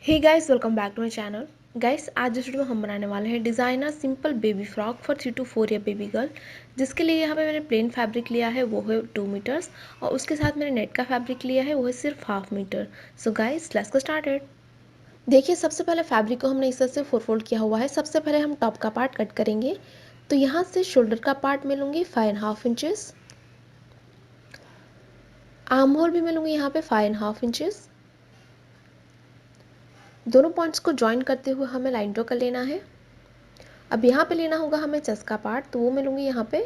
Hey guys, welcome back to my channel. Guys, आज इस video में हम बनाने वाले हैं designer simple baby frock for 3 to 4 year baby girl. जिसके लिए यहाँ पे मैंने प्लेन फैब्रिक लिया है, वो है 2 मीटर्स, और उसके साथ मैंने नेट का फैब्रिक लिया है, वो है सिर्फ 1/2 metre. So guys, let's get started. देखिए, सबसे पहले फैब्रिक को हमने इस तरह से 4 फोल्ड किया हुआ है। सबसे पहले हम टॉप का पार्ट कट करेंगे। तो यहाँ से शोल्डर का पार्ट मैं लूँगी 5.5 इंचेस, आर्म होल भी मैं लूँगी यहाँ पे 5.5 इंचेस। दोनों पॉइंट्स को ज्वाइन करते हुए हमें लाइन ड्रॉ कर लेना है। अब यहाँ पे लेना होगा हमें चेस्ट का पार्ट, तो वो मैं लूँगी यहाँ पे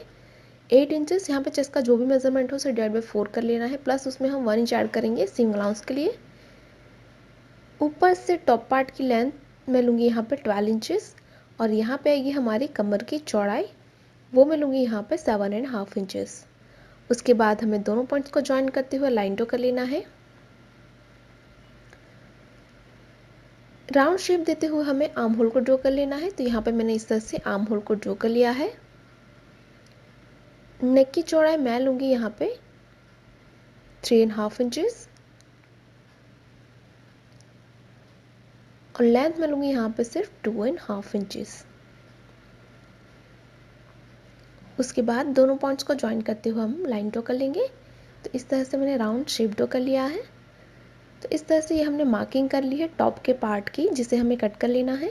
8 इंचेस। यहाँ पे चेस्ट का जो भी मेजरमेंट हो उसे डिवाइड बाई 4 कर लेना है, प्लस उसमें हम 1 इंच ऐड करेंगे सीम अलाउंस के लिए। ऊपर से टॉप पार्ट की लेंथ मैं लूँगी यहाँ पे 12 इंचेस, और यहाँ पे आएगी हमारी कमर की चौड़ाई, वो मैं लूँगी यहाँ पे 7.5 इंचेस। उसके बाद हमें दोनों पॉइंट्स को ज्वाइन करते हुए लाइन ड्रॉ कर लेना है। राउंड शेप देते हुए हमें आर्म होल को ड्रॉ कर लेना है। तो यहाँ पे मैंने इस तरह से आर्म होल को ड्रॉ कर लिया है। नेक की चौड़ाई मैं लूँगी यहाँ पे 3.5 इंचेस, और लेंथ मैं लूँगी यहाँ पे सिर्फ 2.5 इंचेस। उसके बाद दोनों पॉइंट्स को ज्वाइन करते हुए हम लाइन ड्रॉ कर लेंगे। तो इस तरह से मैंने राउंड शेप ड्रॉ कर लिया है। तो इस तरह से ये हमने मार्किंग कर ली है टॉप के पार्ट की, जिसे हमें कट कर लेना है।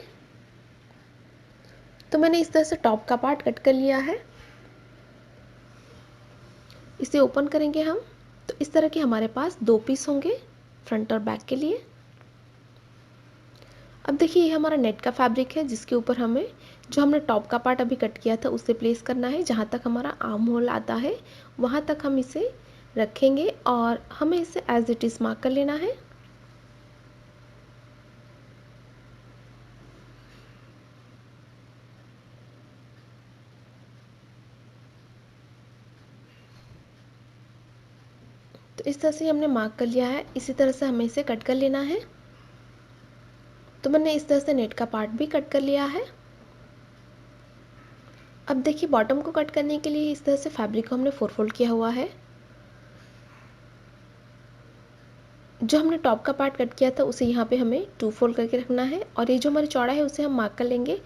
तो मैंने इस तरह से टॉप का पार्ट कट कर लिया है। इसे ओपन करेंगे हम, तो इस तरह के हमारे पास 2 पीस होंगे फ्रंट और बैक के लिए। अब देखिए, ये हमारा नेट का फैब्रिक है, जिसके ऊपर हमें जो हमने टॉप का पार्ट अभी कट किया था उसे प्लेस करना है। जहाँ तक हमारा आर्म होल आता है वहाँ तक हम इसे रखेंगे, और हमें इसे एज इट इज़ मार्क कर लेना है। तो इस तरह से हमने मार्क कर लिया है। इसी तरह से हमें इसे कट कर लेना है। तो मैंने इस तरह से नेट का पार्ट भी कट कर लिया है। अब देखिए, बॉटम को कट करने के लिए इस तरह से फैब्रिक को हमने 4 फोल्ड किया हुआ है। जो हमने टॉप का पार्ट कट किया था उसे यहाँ पे हमें 2 फोल्ड करके रखना है, और ये जो हमारी चौड़ा है उसे हम मार्क कर लेंगे।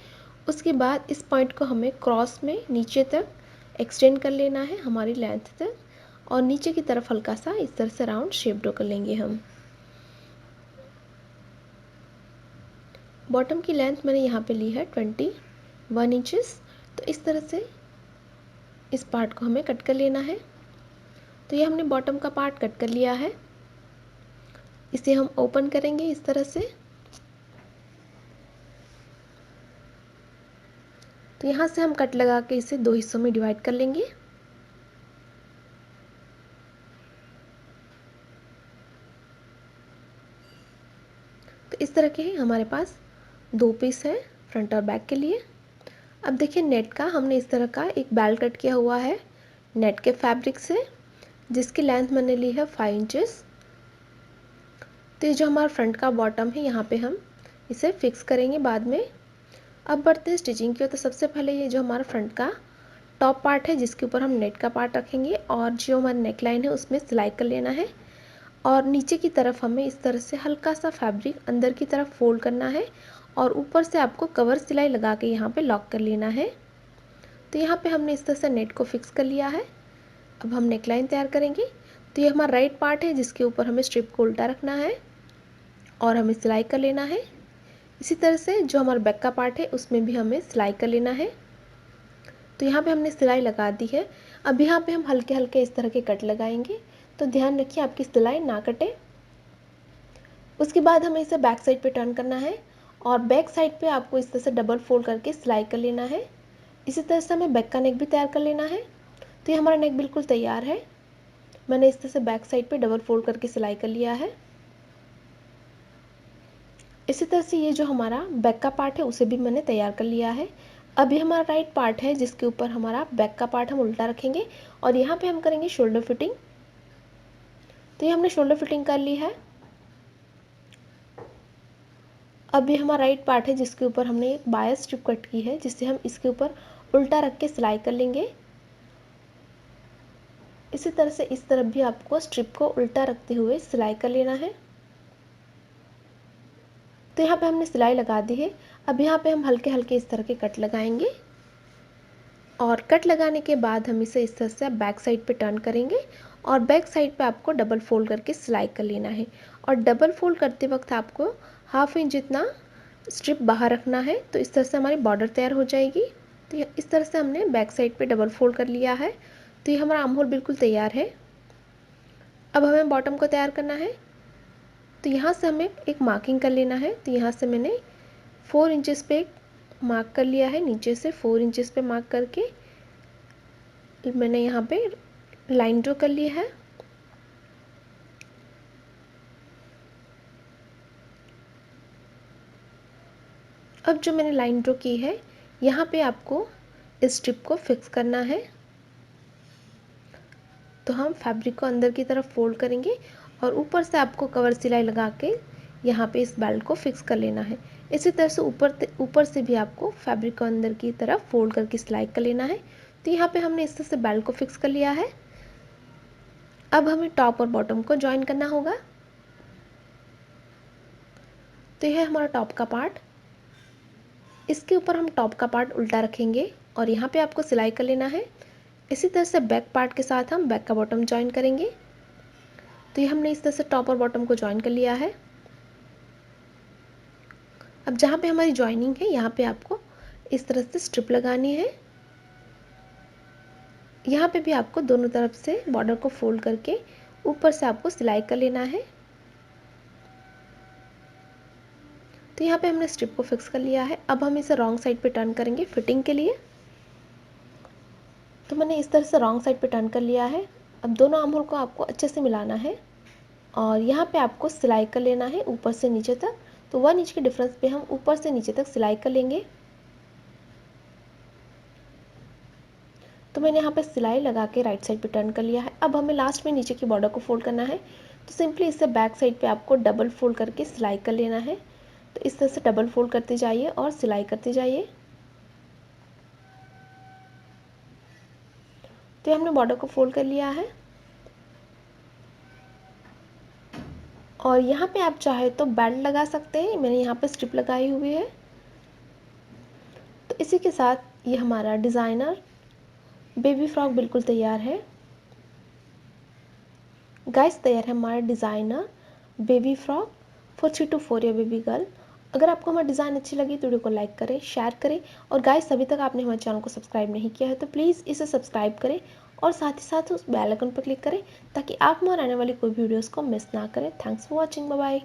उसके बाद इस पॉइंट को हमें क्रॉस में नीचे तक एक्सटेंड कर लेना है, हमारी लेंथ तक, और नीचे की तरफ हल्का सा इस तरह से राउंड शेप ड्रॉ कर लेंगे हम। बॉटम की लेंथ मैंने यहाँ पे ली है 21 इंचेस। तो इस तरह से इस पार्ट को हमें कट कर लेना है। तो ये हमने बॉटम का पार्ट कट कर लिया है। इसे हम ओपन करेंगे इस तरह से। तो यहाँ से हम कट लगा के इसे 2 हिस्सों में डिवाइड कर लेंगे। तो इस तरह के हमारे पास 2 पीस है फ्रंट और बैक के लिए। अब देखिए, नेट का हमने इस तरह का एक बेल्ट कट किया हुआ है नेट के फैब्रिक से, जिसकी लेंथ मैंने ली है 5 इंचेस। तो ये जो हमारा फ्रंट का बॉटम है, यहाँ पे हम इसे फिक्स करेंगे बाद में। अब बढ़ते हैं स्टिचिंग की ओर। तो सबसे पहले ये जो हमारा फ्रंट का टॉप पार्ट है, जिसके ऊपर हम नेट का पार्ट रखेंगे, और जो हमारी नेक लाइन है उसमें सिलाई कर लेना है, और नीचे की तरफ हमें इस तरह से हल्का सा फैब्रिक अंदर की तरफ फोल्ड करना है, और ऊपर से आपको कवर सिलाई लगा के यहाँ पे लॉक कर लेना है। तो यहाँ पे हमने इस तरह से नेट को फिक्स कर लिया है। अब हम नेक लाइन तैयार करेंगे। तो ये हमारा राइट पार्ट है, जिसके ऊपर हमें स्ट्रिप को उल्टा रखना है और हमें सिलाई कर लेना है। इसी तरह से जो हमारा बैक का पार्ट है उसमें भी हमें सिलाई कर लेना है। तो यहाँ पे हमने सिलाई लगा दी है। अब यहाँ पे हम हल्के हल्के इस तरह के कट लगाएंगे, तो ध्यान रखिए आपकी सिलाई ना कटे। उसके बाद हमें इसे बैक साइड पे टर्न करना है, और बैक साइड पे आपको इस तरह से डबल फोल्ड करके सिलाई कर लेना है। इसी तरह से हमें बैक का नेक भी तैयार कर लेना है। तो ये हमारा नेक बिल्कुल तैयार है। मैंने इस तरह से बैक साइड पे डबल फोल्ड करके सिलाई कर लिया है। इसी तरह से ये जो हमारा बैक का पार्ट है उसे भी मैंने तैयार कर लिया है। अब ये हमारा राइट पार्ट है, जिसके ऊपर हमारा बैक का पार्ट हम उल्टा रखेंगे, और यहाँ पे हम करेंगे शोल्डर फिटिंग। तो ये हमने शोल्डर फिटिंग कर ली है। अब ये हमारा राइट पार्ट है, जिसके ऊपर हमने एक बायस स्ट्रिप कट की है, जिससे हम इसके ऊपर उल्टा रख के सिलाई कर लेंगे। इसी तरह से इस तरफ भी आपको स्ट्रिप को उल्टा रखते हुए सिलाई कर लेना है। तो यहाँ पे हमने सिलाई लगा दी है। अब यहाँ पे हम हल्के हल्के इस तरह के कट लगाएंगे और कट लगाने के बाद हम इसे इस तरह से बैक साइड पे टर्न करेंगे और बैक साइड पे आपको डबल फोल्ड करके सिलाई कर लेना है। और डबल फोल्ड करते वक्त आपको 1/2 इंच जितना स्ट्रिप बाहर रखना है। तो इस तरह से हमारी बॉर्डर तैयार हो जाएगी। तो इस तरह से हमने बैक साइड पे डबल फोल्ड कर लिया है। तो ये हमारा आर्म होल बिल्कुल तैयार है। अब हमें बॉटम को तैयार करना है। तो यहाँ से हमें एक मार्किंग कर लेना है। तो यहाँ से मैंने 4 इंचेस पे मार्क कर लिया है। नीचे से 4 इंचेस पे मार्क करके मैंने यहाँ पे लाइन ड्रॉ कर ली है। अब जो मैंने लाइन ड्रॉ की है यहाँ पे आपको इस स्ट्रिप को फिक्स करना है। तो हम फैब्रिक को अंदर की तरफ फोल्ड करेंगे और ऊपर से आपको कवर सिलाई लगा के यहाँ पे इस बेल्ट को फिक्स कर लेना है। इसी तरह से ऊपर से भी आपको फैब्रिक को अंदर की तरफ फोल्ड करके सिलाई कर लेना है। तो यहाँ पे हमने इस तरह से बेल्ट को फिक्स कर लिया है। अब हमें टॉप और बॉटम को ज्वाइन करना होगा। तो यह है हमारा टॉप का पार्ट। इसके ऊपर हम टॉप का पार्ट उल्टा रखेंगे और यहाँ पे आपको सिलाई कर लेना है। इसी तरह से बैक पार्ट के साथ हम बैक का बॉटम ज्वाइन करेंगे। तो ये हमने इस तरह से टॉप और बॉटम को ज्वाइन कर लिया है। अब जहाँ पे हमारी ज्वाइनिंग है यहाँ पे आपको इस तरह से स्ट्रिप लगानी है। यहाँ पे भी आपको दोनों तरफ से बॉर्डर को फोल्ड करके ऊपर से आपको सिलाई कर लेना है। तो यहाँ पे हमने स्ट्रिप को फिक्स कर लिया है। अब हम इसे रॉन्ग साइड पे टर्न करेंगे फिटिंग के लिए। तो मैंने इस तरह से रॉन्ग साइड पे टर्न कर लिया है। अब दोनों आर्म होल को आपको अच्छे से मिलाना है और यहाँ पे आपको सिलाई कर लेना है ऊपर से नीचे तक। तो 1 इंच के डिफरेंस पे हम ऊपर से नीचे तक सिलाई कर लेंगे। तो मैंने यहाँ पे सिलाई लगा के राइट साइड पे टर्न कर लिया है। अब हमें लास्ट में नीचे की बॉर्डर को फोल्ड करना है। तो सिंपली इससे बैक साइड पे आपको डबल फोल्ड करके सिलाई कर लेना है। तो इस तरह से डबल फोल्ड करते जाइए और सिलाई करते जाइए। तो हमने बॉर्डर को फोल्ड कर लिया है और यहाँ पे आप चाहे तो बेल्ट लगा सकते हैं। मैंने यहाँ पे स्ट्रिप लगाई हुई है। तो इसी के साथ ये हमारा डिज़ाइनर बेबी फ्रॉक बिल्कुल तैयार है। गाइस तैयार है हमारा designer baby frock for 3 to 4 year baby girl. अगर आपको हमारा डिज़ाइन अच्छी लगी तो वीडियो को लाइक करें, शेयर करें और गाइस अभी तक आपने हमारे चैनल को सब्सक्राइब नहीं किया है तो प्लीज़ इसे सब्सक्राइब करें और साथ ही साथ उस बेल आइकन पर क्लिक करें ताकि आप हमारे आने वाली कोई भी वीडियोज़ को मिस ना करें। Thanks for watching. Bye bye.